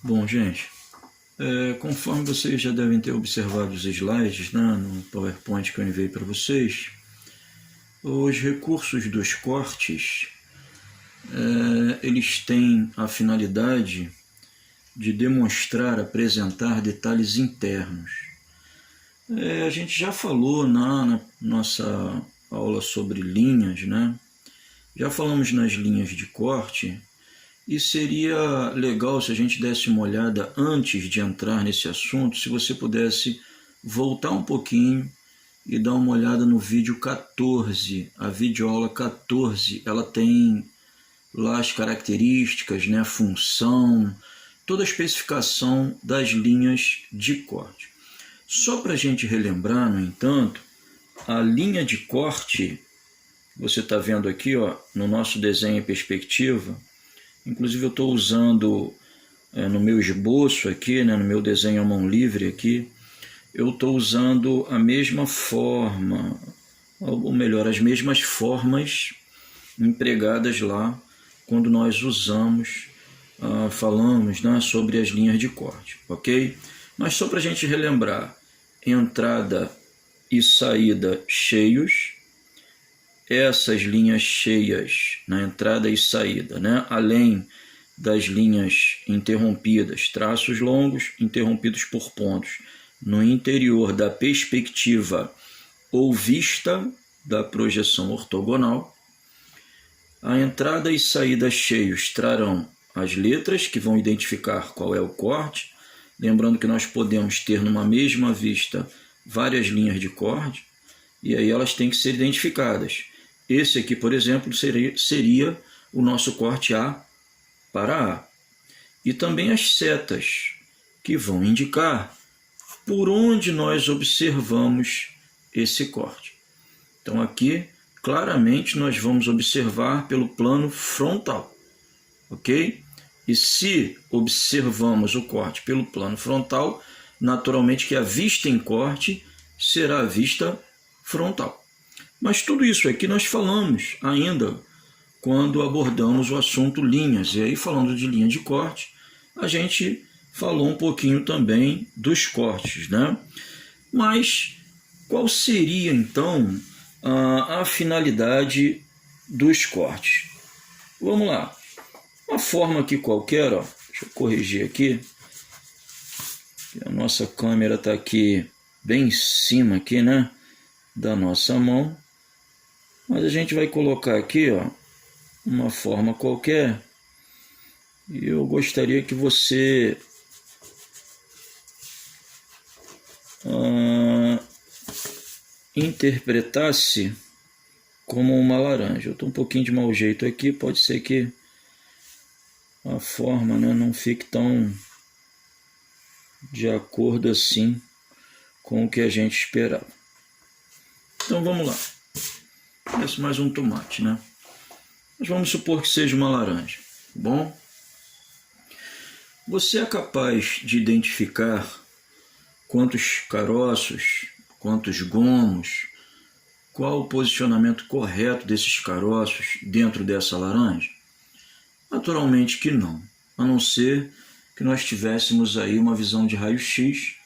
Bom, gente, conforme vocês já devem ter observado os slides, né, no PowerPoint que eu enviei para vocês, os recursos dos cortes, eles têm a finalidade de demonstrar, apresentar detalhes internos. A gente já falou na nossa aula sobre linhas, né? Já falamos nas linhas de corte, e seria legal se a gente desse uma olhada antes de entrar nesse assunto, se você pudesse voltar um pouquinho e dar uma olhada no vídeo 14, a videoaula 14, ela tem lá as características, né, função, toda a especificação das linhas de corte. Só para a gente relembrar, no entanto, a linha de corte, você está vendo aqui, ó, no nosso desenho em perspectiva, inclusive eu estou usando no meu esboço aqui, né, no meu desenho à mão livre aqui, eu estou usando a mesma forma, ou melhor, as mesmas formas empregadas lá quando nós usamos, falamos, né, sobre as linhas de corte, ok? Mas só para a gente relembrar, entrada e saída cheios, essas linhas cheias na entrada e saída, né, além das linhas interrompidas, traços longos interrompidos por pontos, no interior da perspectiva ou vista da projeção ortogonal. A entrada e saída cheios trarão as letras que vão identificar qual é o corte. Lembrando que nós podemos ter numa mesma vista várias linhas de corte, e aí elas têm que ser identificadas. Esse aqui, por exemplo, seria o nosso corte A para A. E também as setas, que vão indicar por onde nós observamos esse corte. Então aqui, claramente, nós vamos observar pelo plano frontal, ok? E se observamos o corte pelo plano frontal, naturalmente que a vista em corte será a vista frontal. Mas tudo isso aqui nós falamos ainda quando abordamos o assunto linhas. E aí, falando de linha de corte, a gente falou um pouquinho também dos cortes, né? Mas qual seria, então, a finalidade dos cortes? Vamos lá. Uma forma aqui qualquer, ó, deixa eu corrigir aqui. A nossa câmera está aqui bem em cima aqui, né, da nossa mão. Mas a gente vai colocar aqui, ó, uma forma qualquer. E eu gostaria que você interpretasse como uma laranja. Eu estou um pouquinho de mau jeito aqui, pode ser que a forma, né, não fique tão de acordo assim com o que a gente esperava. Então vamos lá. Parece mais um tomate, né? Mas vamos supor que seja uma laranja, bom? Você é capaz de identificar quantos caroços, quantos gomos, qual o posicionamento correto desses caroços dentro dessa laranja? Naturalmente que não, a não ser que nós tivéssemos aí uma visão de raio-x,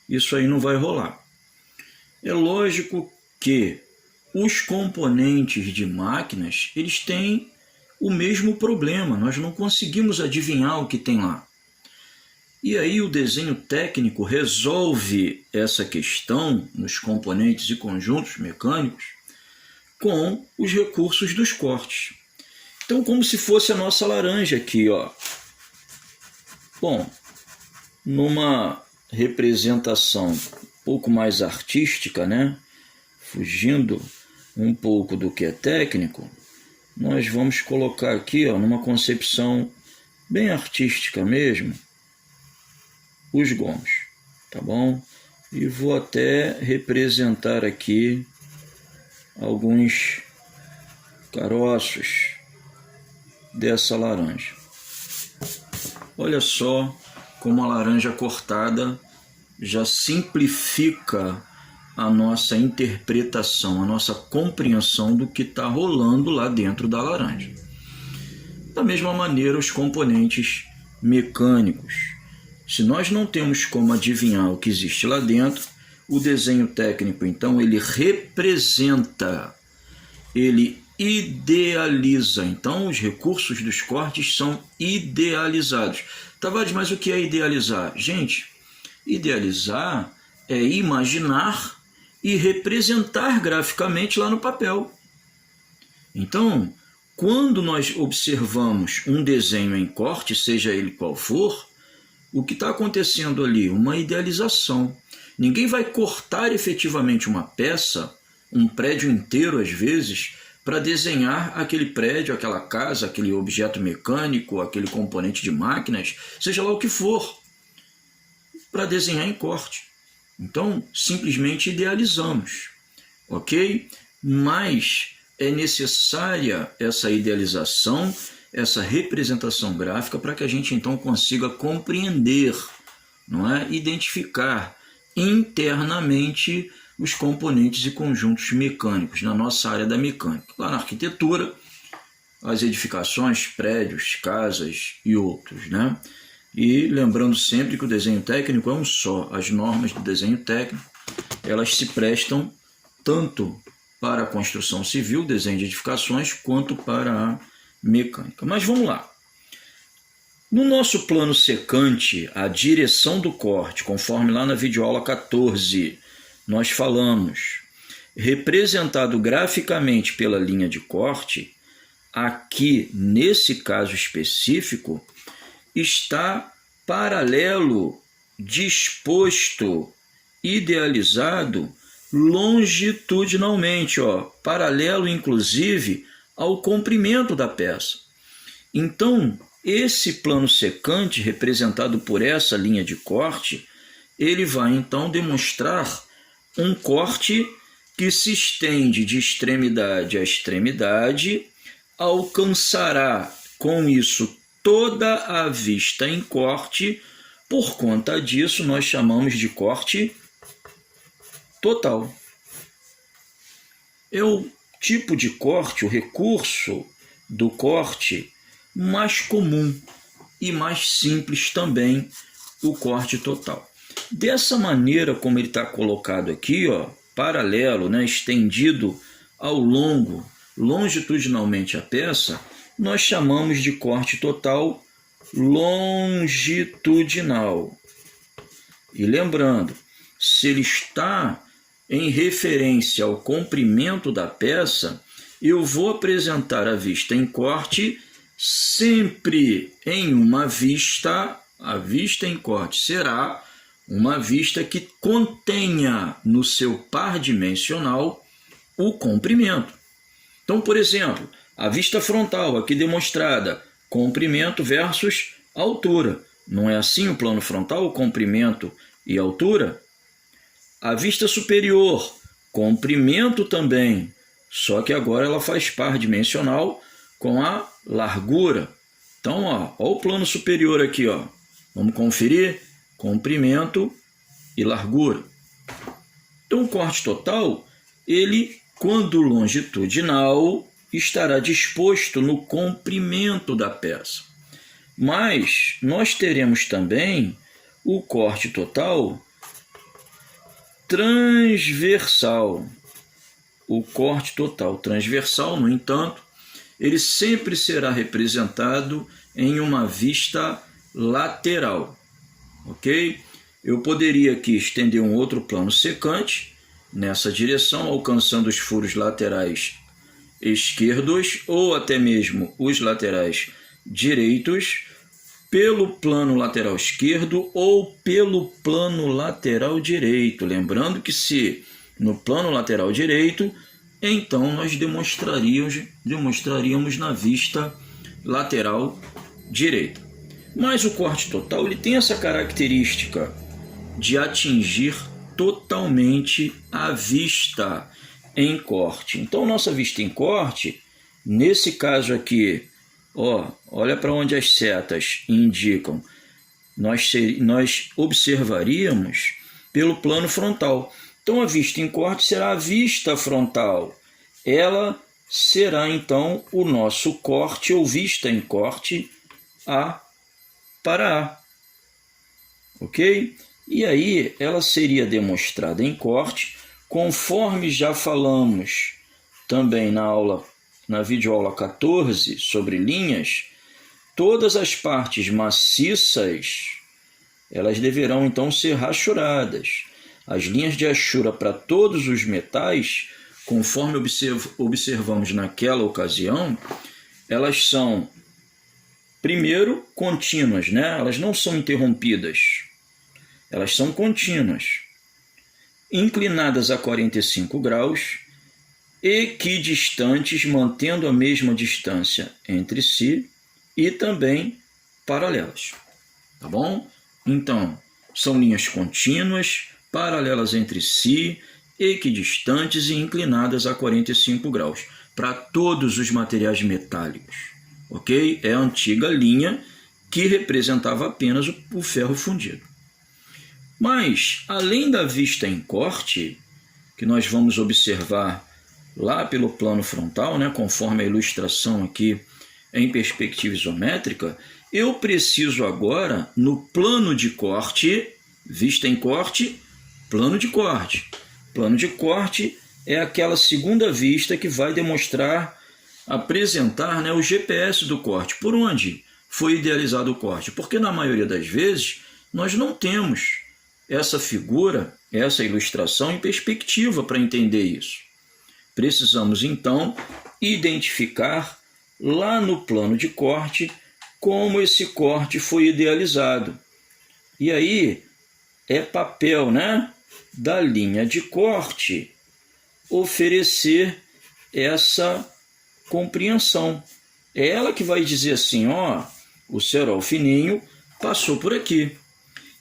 isso aí não vai rolar. É lógico que os componentes de máquinas, eles têm o mesmo problema, nós não conseguimos adivinhar o que tem lá. E aí o desenho técnico resolve essa questão nos componentes e conjuntos mecânicos com os recursos dos cortes. Então, como se fosse a nossa laranja aqui, ó. Bom, numa representação um pouco mais artística, né, fugindo um pouco do que é técnico, nós vamos colocar aqui, ó, numa concepção bem artística mesmo, os gomos, tá bom? E vou até representar aqui alguns caroços dessa laranja. Olha só como a laranja cortada já simplifica a nossa interpretação, a nossa compreensão do que está rolando lá dentro da laranja. Da mesma maneira, os componentes mecânicos. Se nós não temos como adivinhar o que existe lá dentro, o desenho técnico, então, ele representa, ele idealiza. Então, os recursos dos cortes são idealizados. Tavares, mas o que é idealizar? Gente, idealizar é imaginar e representar graficamente lá no papel. Então, quando nós observamos um desenho em corte, seja ele qual for, o que está acontecendo ali? Uma idealização. Ninguém vai cortar efetivamente uma peça, um prédio inteiro às vezes, para desenhar aquele prédio, aquela casa, aquele objeto mecânico, aquele componente de máquinas, seja lá o que for, para desenhar em corte. Então, simplesmente idealizamos, ok? Mas é necessária essa idealização, essa representação gráfica para que a gente então consiga compreender, não é? Identificar internamente os componentes e conjuntos mecânicos na nossa área da mecânica. Lá na arquitetura, as edificações, prédios, casas e outros, né? E lembrando sempre que o desenho técnico é um só. As normas do desenho técnico, elas se prestam tanto para a construção civil, desenho de edificações, quanto para a mecânica. Mas vamos lá. No nosso plano secante, a direção do corte, conforme lá na videoaula 14, nós falamos, representado graficamente pela linha de corte, aqui, nesse caso específico, está paralelo, disposto, idealizado longitudinalmente, paralelo inclusive ao comprimento da peça. Então, esse plano secante, representado por essa linha de corte, ele vai então demonstrar um corte que se estende de extremidade a extremidade, alcançará com isso toda a vista em corte. Por conta disso, nós chamamos de corte total. É o tipo de corte, o recurso do corte mais comum e mais simples também, o corte total. Dessa maneira como ele está colocado aqui, paralelo, né, estendido ao longo, longitudinalmente a peça, nós chamamos de corte total longitudinal. E lembrando, se ele está em referência ao comprimento da peça, eu vou apresentar a vista em corte sempre em uma vista. A vista em corte será uma vista que contenha no seu par dimensional o comprimento. Então, por exemplo, a vista frontal aqui demonstrada, comprimento versus altura. Não é assim o plano frontal, o comprimento e altura? A vista superior, comprimento também, só que agora ela faz par dimensional com a largura. Então, ó o plano superior aqui, vamos conferir, comprimento e largura. Então, o corte total, ele, quando longitudinal, estará disposto no comprimento da peça. Mas nós teremos também o corte total transversal. O corte total transversal, no entanto, ele sempre será representado em uma vista lateral, ok? Eu poderia aqui estender um outro plano secante nessa direção, alcançando os furos laterais esquerdos ou até mesmo os laterais direitos, pelo plano lateral esquerdo ou pelo plano lateral direito. Lembrando que se no plano lateral direito, então nós demonstraríamos na vista lateral direita. Mas o corte total ele tem essa característica de atingir totalmente a vista em corte. Então, nossa vista em corte, nesse caso aqui, olha para onde as setas indicam, nós observaríamos pelo plano frontal. Então, a vista em corte será a vista frontal. Ela será, então, o nosso corte ou vista em corte A para A. ok? E aí ela seria demonstrada em corte, conforme já falamos também na videoaula 14 sobre linhas. Todas as partes maciças, elas deverão então ser rachuradas. As linhas de hachura para todos os metais, conforme observamos naquela ocasião, elas são, primeiro, contínuas, né? Elas não são interrompidas, elas são contínuas, inclinadas a 45 graus, equidistantes, mantendo a mesma distância entre si, e também paralelas, tá bom? Então, são linhas contínuas, paralelas entre si, equidistantes e inclinadas a 45 graus, para todos os materiais metálicos, ok? É a antiga linha que representava apenas o ferro fundido. Mas, além da vista em corte, que nós vamos observar lá pelo plano frontal, né, conforme a ilustração aqui em perspectiva isométrica, eu preciso agora, no plano de corte, vista em corte, plano de corte. Plano de corte é aquela segunda vista que vai apresentar, né, o GPS do corte, por onde foi idealizado o corte. Porque na maioria das vezes nós não temos essa figura, essa ilustração em perspectiva para entender isso. Precisamos então identificar lá no plano de corte como esse corte foi idealizado. E aí é papel, né, da linha de corte oferecer essa compreensão. É ela que vai dizer assim, ó, o cerol fininho passou por aqui.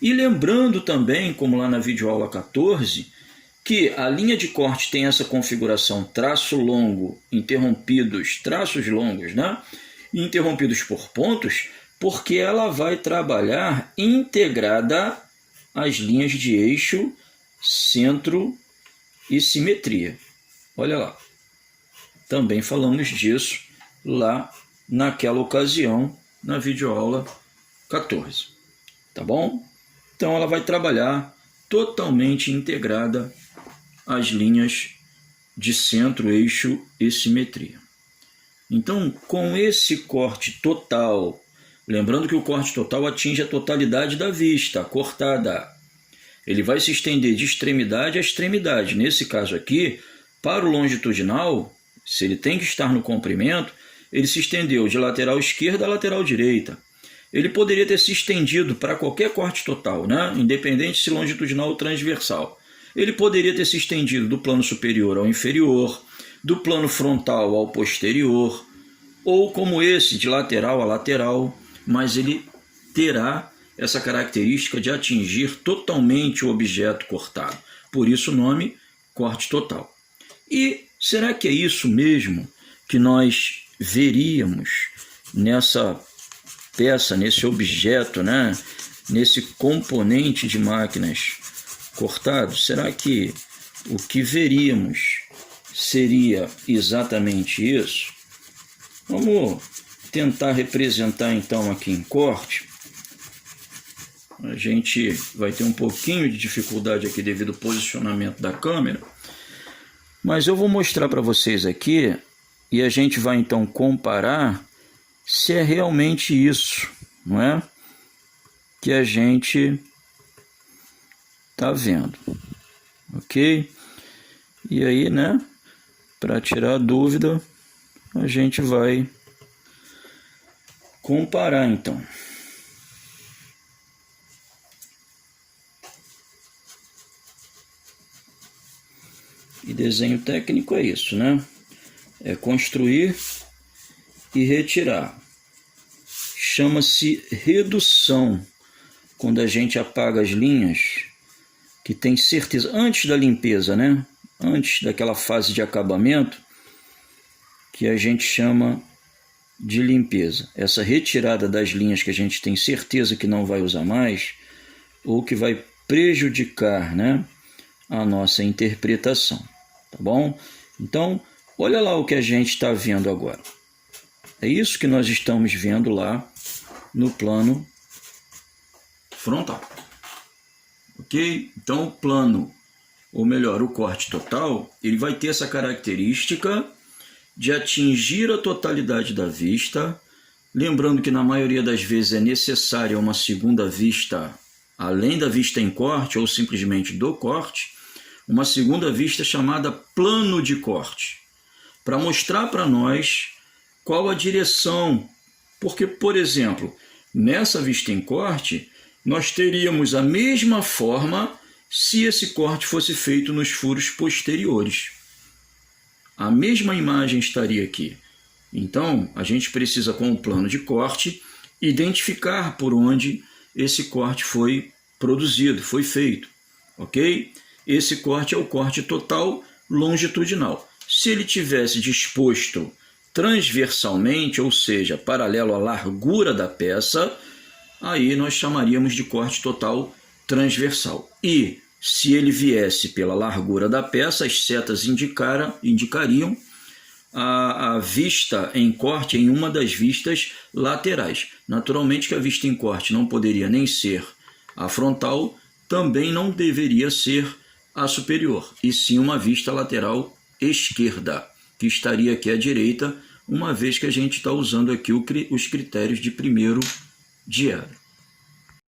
E lembrando também, como lá na videoaula 14, que a linha de corte tem essa configuração traço longo, interrompidos, traços longos, né? Interrompidos por pontos, porque ela vai trabalhar integrada às linhas de eixo, centro e simetria. Olha lá. Também falamos disso lá naquela ocasião, na videoaula 14. Tá bom? Então ela vai trabalhar totalmente integrada às linhas de centro, eixo e simetria. Então, com esse corte total, lembrando que o corte total atinge a totalidade da vista, cortada. Ele vai se estender de extremidade a extremidade. Nesse caso aqui, para o longitudinal, se ele tem que estar no comprimento, ele se estendeu de lateral esquerda a lateral direita. Ele poderia ter se estendido para qualquer corte total, né? Independente se longitudinal ou transversal. Ele poderia ter se estendido do plano superior ao inferior, do plano frontal ao posterior, ou como esse, de lateral a lateral, mas ele terá essa característica de atingir totalmente o objeto cortado. Por isso o nome corte total. E será que é isso mesmo que nós veríamos nessa peça, nesse objeto, né? Nesse componente de máquinas cortado? Será que o que veríamos seria exatamente isso? Vamos tentar representar então aqui em corte. A gente vai ter um pouquinho de dificuldade aqui devido ao posicionamento da câmera, mas eu vou mostrar para vocês aqui e a gente vai então comparar se é realmente isso, não é? Que a gente está vendo, ok? E aí, né, para tirar a dúvida, a gente vai comparar então. E desenho técnico é isso, né? É construir e retirar. Chama-se redução, quando a gente apaga as linhas, que tem certeza, antes da limpeza, né? Antes daquela fase de acabamento, que a gente chama de limpeza. Essa retirada das linhas que a gente tem certeza que não vai usar mais, ou que vai prejudicar, né, a nossa interpretação. Tá bom? Então, olha lá o que a gente está vendo agora. É isso que nós estamos vendo lá no plano frontal. ok? Então o plano, ou melhor, o corte total, ele vai ter essa característica de atingir a totalidade da vista, lembrando que na maioria das vezes é necessária uma segunda vista, além da vista em corte ou simplesmente do corte, uma segunda vista chamada plano de corte, para mostrar para nós qual a direção. Porque, por exemplo, nessa vista em corte, nós teríamos a mesma forma se esse corte fosse feito nos furos posteriores. A mesma imagem estaria aqui. Então, a gente precisa, com o plano de corte, identificar por onde esse corte foi produzido, foi feito, ok? Esse corte é o corte total longitudinal. Se ele tivesse disposto transversalmente, ou seja, paralelo à largura da peça, aí nós chamaríamos de corte total transversal. E se ele viesse pela largura da peça, as setas indicariam a vista em corte em uma das vistas laterais. Naturalmente que a vista em corte não poderia nem ser a frontal, também não deveria ser a superior, e sim uma vista lateral esquerda, que estaria aqui à direita, uma vez que a gente está usando aqui os critérios de primeiro diário.